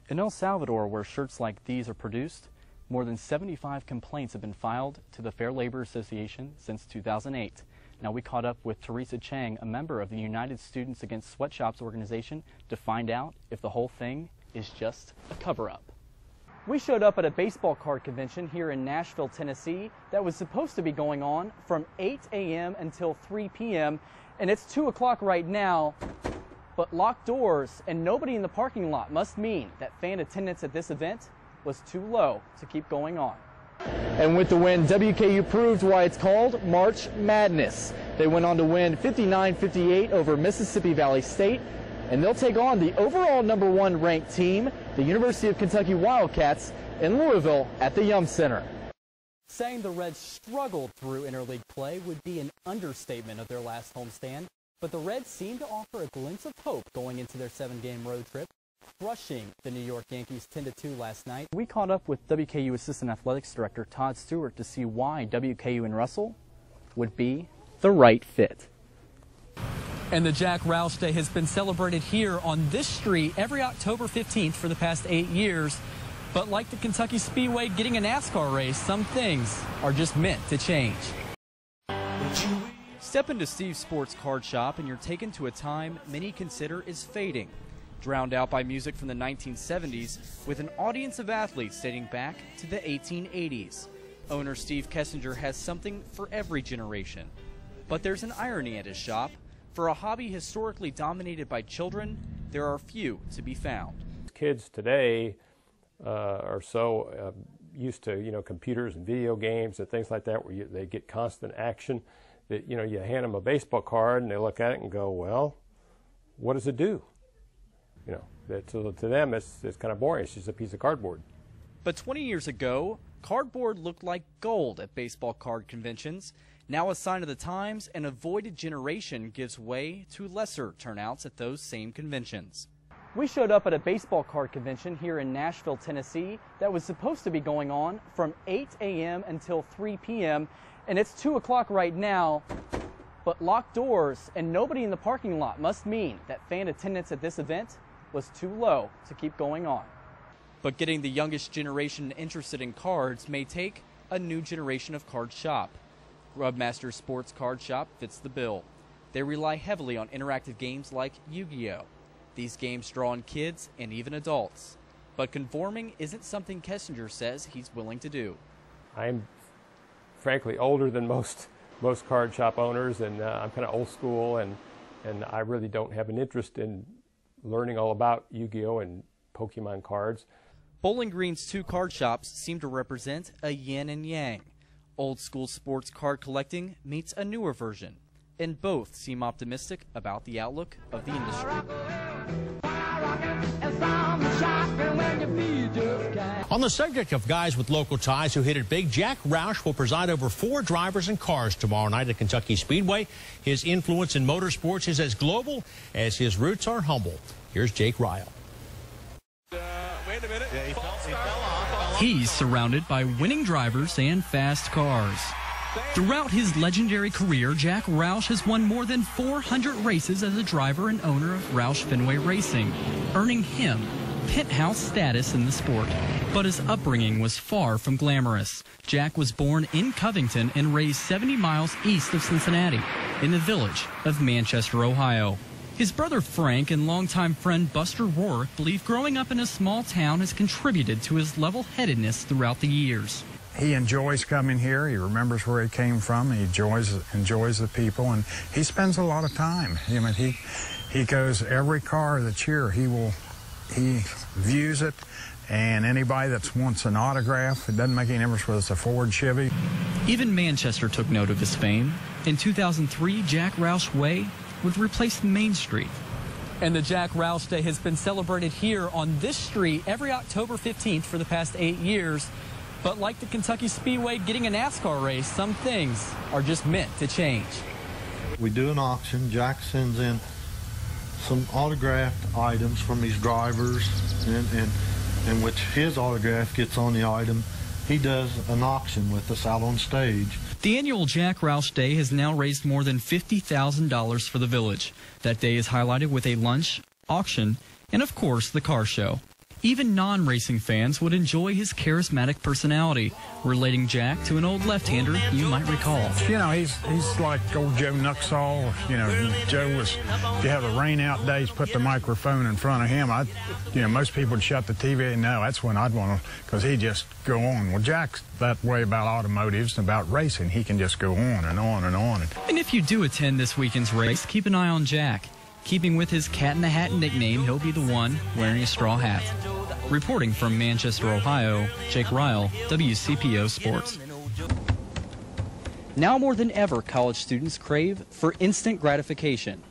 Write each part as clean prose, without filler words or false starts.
In El Salvador, where shirts like these are produced, more than 75 complaints have been filed to the Fair Labor Association since 2008. Now, we caught up with Teresa Chang, a member of the United Students Against Sweatshops organization, to find out if the whole thing is just a cover-up. We showed up at a baseball card convention here in Nashville, Tennessee that was supposed to be going on from 8 a.m. until 3 p.m. and it's 2 o'clock right now, but locked doors and nobody in the parking lot must mean that fan attendance at this event was too low to keep going on. And with the win, WKU proved why it's called March Madness. They went on to win 59-58 over Mississippi Valley State, and they'll take on the overall #1 ranked team, the University of Kentucky Wildcats, in Louisville at the Yum Center. Saying the Reds struggled through interleague play would be an understatement of their last homestand, but the Reds seemed to offer a glimpse of hope going into their 7-game road trip, crushing the New York Yankees 10-2 last night. We caught up with WKU Assistant Athletics Director Todd Stewart to see why WKU and Russell would be the right fit. And the Jack Roush Day has been celebrated here on this street every October 15th for the past 8 years. But like the Kentucky Speedway getting a NASCAR race, some things are just meant to change. Step into Steve's Sports Card Shop and you're taken to a time many consider is fading. Drowned out by music from the 1970s with an audience of athletes dating back to the 1880s. Owner Steve Kessinger has something for every generation. But there's an irony at his shop. For a hobby historically dominated by children, there are few to be found. Kids today are so used to, computers and video games and things like that, where they get constant action, that, you hand them a baseball card and they look at it and go, well, what does it do? So to them it's kind of boring. It's just a piece of cardboard. But 20 years ago, cardboard looked like gold at baseball card conventions. Now a sign of the times, an avoided generation gives way to lesser turnouts at those same conventions. We showed up at a baseball card convention here in Nashville, Tennessee that was supposed to be going on from 8 a.m. until 3 p.m. and it's 2 o'clock right now, but locked doors and nobody in the parking lot must mean that fan attendance at this event was too low to keep going on. But getting the youngest generation interested in cards may take a new generation of card shop. Rubmaster Sports Card Shop fits the bill. They rely heavily on interactive games like Yu-Gi-Oh! These games draw in kids and even adults. But conforming isn't something Kessinger says he's willing to do. I'm frankly older than most card shop owners, and I'm kind of old school, and I really don't have an interest in learning all about Yu-Gi-Oh! And Pokemon cards. Bowling Green's two card shops seem to represent a yin and yang. Old school sports card collecting meets a newer version, and both seem optimistic about the outlook of the industry. On the subject of guys with local ties who hit it big, Jack Roush will preside over 4 drivers and cars tomorrow night at Kentucky Speedway. His influence in motorsports is as global as his roots are humble. Here's Jake Ryle. Wait a minute. Yeah, he fell off. He's surrounded by winning drivers and fast cars. Throughout his legendary career, Jack Roush has won more than 400 races as a driver and owner of Roush Fenway Racing, earning him penthouse status in the sport. But his upbringing was far from glamorous. Jack was born in Covington and raised 70 miles east of Cincinnati, in the village of Manchester, Ohio. His brother Frank and longtime friend Buster Rourke believe growing up in a small town has contributed to his level-headedness throughout the years. He enjoys coming here. He remembers where he came from. He enjoys the people, and he spends a lot of time. He goes every car that's here. He views it, and anybody that wants an autograph, it doesn't make any difference whether it's a Ford, Chevy. Even Manchester took note of his fame. In 2003, Jack Roush Way would replace Main Street. And the Jack Roush Day has been celebrated here on this street every October 15th for the past 8 years. But like the Kentucky Speedway getting a NASCAR race, some things are just meant to change. We do an auction. Jack sends in some autographed items from these drivers, and which his autograph gets on the item. He does an auction with us out on stage. The annual Jack Roush Day has now raised more than $50,000 for the village. That day is highlighted with a lunch, auction, and of course the car show. Even non-racing fans would enjoy his charismatic personality, relating Jack to an old left-hander you might recall. You know, he's like old Joe Nuxall. You know, Joe was, if you have a rain-out days, put the microphone in front of him. Most people would shut the TV and no, that's when I'd want to, because he'd just go on. Well, Jack's that way about automotives and about racing. He can just go on and on and on. And if you do attend this weekend's race, keep an eye on Jack. Keeping with his Cat in the Hat nickname, he'll be the one wearing a straw hat. Reporting from Manchester, Ohio, Jake Ryle, WCPO Sports. Now more than ever, college students crave for instant gratification.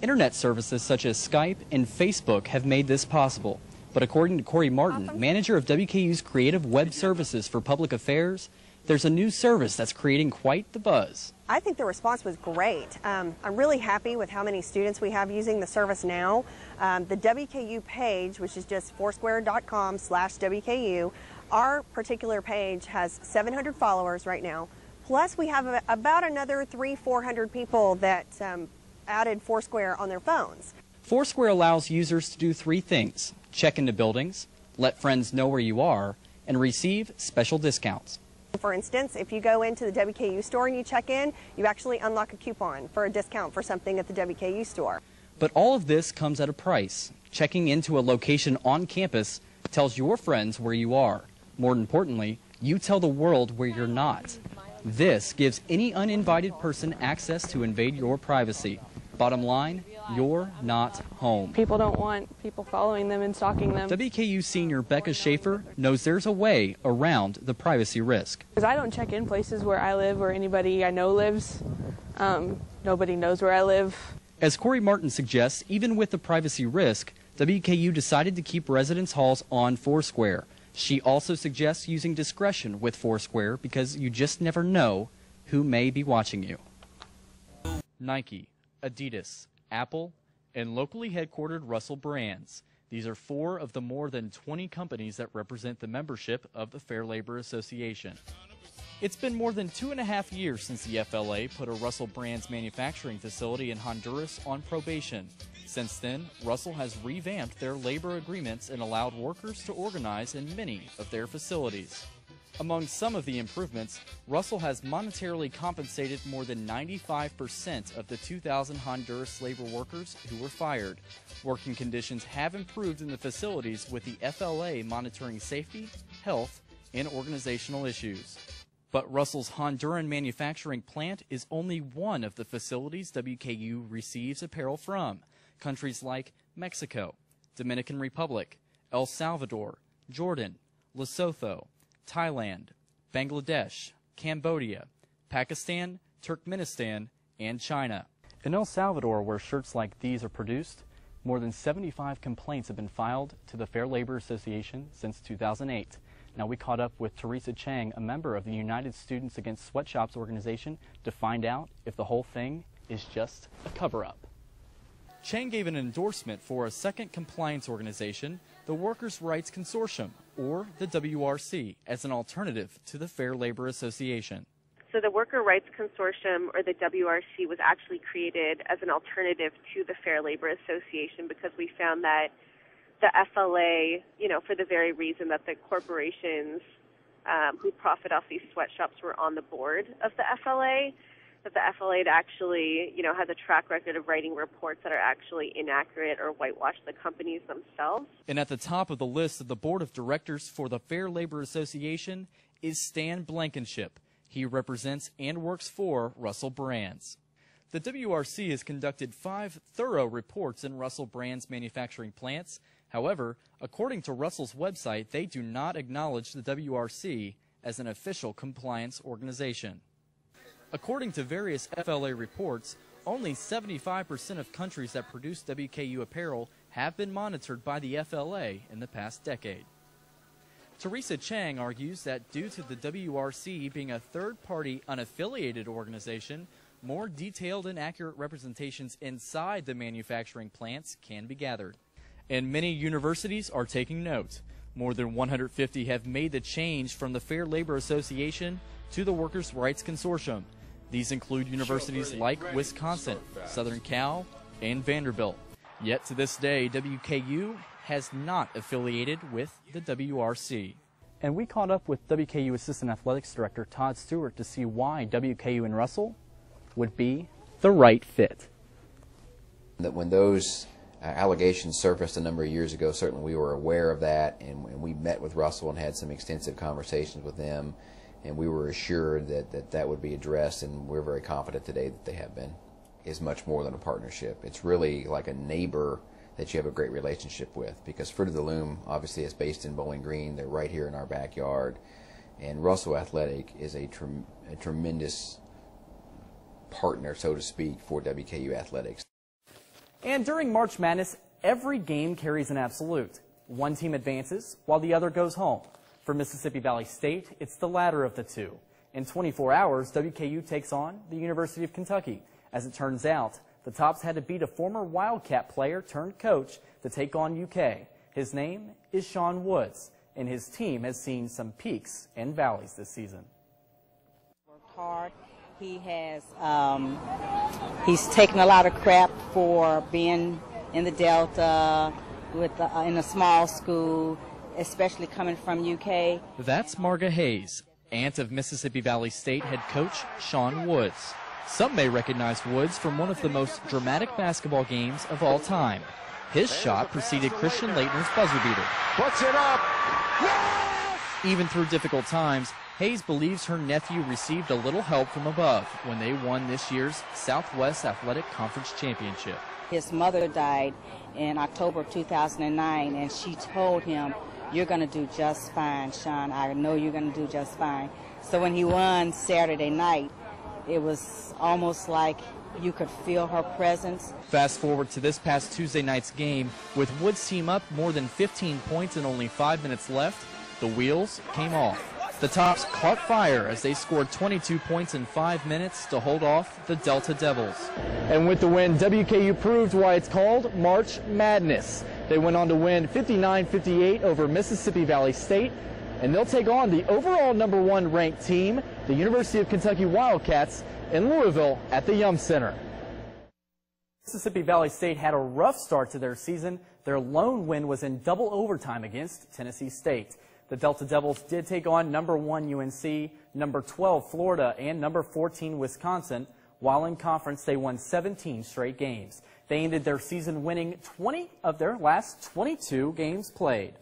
Internet services such as Skype and Facebook have made this possible. But according to Corey Martin, manager of WKU's Creative Web Services for Public Affairs, there's a new service that's creating quite the buzz. I think the response was great. I'm really happy with how many students we have using the service now. The WKU page, which is just foursquare.com/WKU, our particular page has 700 followers right now. Plus, we have about another 300-400 people that added Foursquare on their phones. Foursquare allows users to do three things: check into buildings, let friends know where you are, and receive special discounts. For instance, if you go into the WKU store and you check in, you actually unlock a coupon for a discount for something at the WKU store. But all of this comes at a price. Checking into a location on campus tells your friends where you are. More importantly, you tell the world where you're not. This gives any uninvited person access to invade your privacy. Bottom line, you're not home. People don't want people following them and stalking them. WKU senior Becca Schaefer knows there's a way around the privacy risk. Because I don't check in places where I live or anybody I know lives. Nobody knows where I live. As Corey Martin suggests, even with the privacy risk, WKU decided to keep residence halls on Foursquare. She also suggests using discretion with Foursquare because you just never know who may be watching you. Nike, Adidas, Apple, and locally headquartered Russell Brands. These are 4 of the more than 20 companies that represent the membership of the Fair Labor Association. It's been more than 2.5 years since the FLA put a Russell Brands manufacturing facility in Honduras on probation. Since then, Russell has revamped their labor agreements and allowed workers to organize in many of their facilities. Among some of the improvements, Russell has monetarily compensated more than 95% of the 2,000 Honduras labor workers who were fired. Working conditions have improved in the facilities with the FLA monitoring safety, health, and organizational issues. But Russell's Honduran manufacturing plant is only one of the facilities WKU receives apparel from. Countries like Mexico, Dominican Republic, El Salvador, Jordan, Lesotho, Thailand, Bangladesh, Cambodia, Pakistan, Turkmenistan, and China. In El Salvador, where shirts like these are produced, more than 75 complaints have been filed to the Fair Labor Association since 2008. Now, we caught up with Teresa Chang, a member of the United Students Against Sweatshops organization, to find out if the whole thing is just a cover-up. Chang gave an endorsement for a second compliance organization, the Workers' Rights Consortium, or the WRC, as an alternative to the Fair Labor Association. So the Worker Rights Consortium, or the WRC, was actually created as an alternative to the Fair Labor Association because we found that the FLA, for the very reason that the corporations who profit off these sweatshops were on the board of the FLA, that the FLA actually, has a track record of writing reports that are actually inaccurate or whitewash the companies themselves. And at the top of the list of the board of directors for the Fair Labor Association is Stan Blankenship. He represents and works for Russell Brands. The WRC has conducted 5 thorough reports in Russell Brands manufacturing plants. However, according to Russell's website, they do not acknowledge the WRC as an official compliance organization. According to various FLA reports, only 75% of countries that produce WKU apparel have been monitored by the FLA in the past decade. Teresa Chang argues that due to the WRC being a third-party, unaffiliated organization, more detailed and accurate representations inside the manufacturing plants can be gathered. And many universities are taking note. More than 150 have made the change from the Fair Labor Association to the Workers' Rights Consortium. These include universities like Wisconsin, Southern Cal, and Vanderbilt. Yet to this day, WKU has not affiliated with the WRC. And we caught up with WKU Assistant Athletics Director Todd Stewart to see why WKU and Russell would be the right fit. That when those allegations surfaced a number of years ago, certainly we were aware of that, and we met with Russell and had some extensive conversations with them, and we were assured that would be addressed, and we're very confident today that they have been. It's much more than a partnership. It's really like a neighbor that you have a great relationship with, because Fruit of the Loom obviously is based in Bowling Green. They're right here in our backyard, and Russell Athletic is a tremendous partner, so to speak, for WKU Athletics. And during March Madness, every game carries an absolute. One team advances while the other goes home. For Mississippi Valley State, it's the latter of the two. In 24 hours, WKU takes on the University of Kentucky. As it turns out, the Tops had to beat a former Wildcat player turned coach to take on UK. His name is Sean Woods, and his team has seen some peaks and valleys this season. Worked hard. He has he's taken a lot of crap for being in the Delta with in a small school, especially coming from UK. That's Marga Hayes, aunt of Mississippi Valley State head coach Sean Woods. Some may recognize Woods from one of the most dramatic basketball games of all time. His shot preceded Christian Leitner's buzzer beater. Puts it up. Yes! Even through difficult times, Hayes believes her nephew received a little help from above when they won this year's Southwest Athletic Conference Championship. His mother died in October of 2009, and she told him, "You're going to do just fine, Sean. I know you're going to do just fine." So when he won Saturday night, it was almost like you could feel her presence. Fast forward to this past Tuesday night's game, with Woods' team up more than 15 points and only 5 minutes left, the wheels came off. The Tops caught fire as they scored 22 points in 5 minutes to hold off the Delta Devils. And with the win, WKU proved why it's called March Madness. They went on to win 59-58 over Mississippi Valley State, and they'll take on the overall #1 ranked team, the University of Kentucky Wildcats, in Louisville at the Yum Center. Mississippi Valley State had a rough start to their season. Their lone win was in double overtime against Tennessee State. The Delta Devils did take on #1 UNC, #12 Florida, and #14 Wisconsin. While in conference, they won 17 straight games. They ended their season winning 20 of their last 22 games played.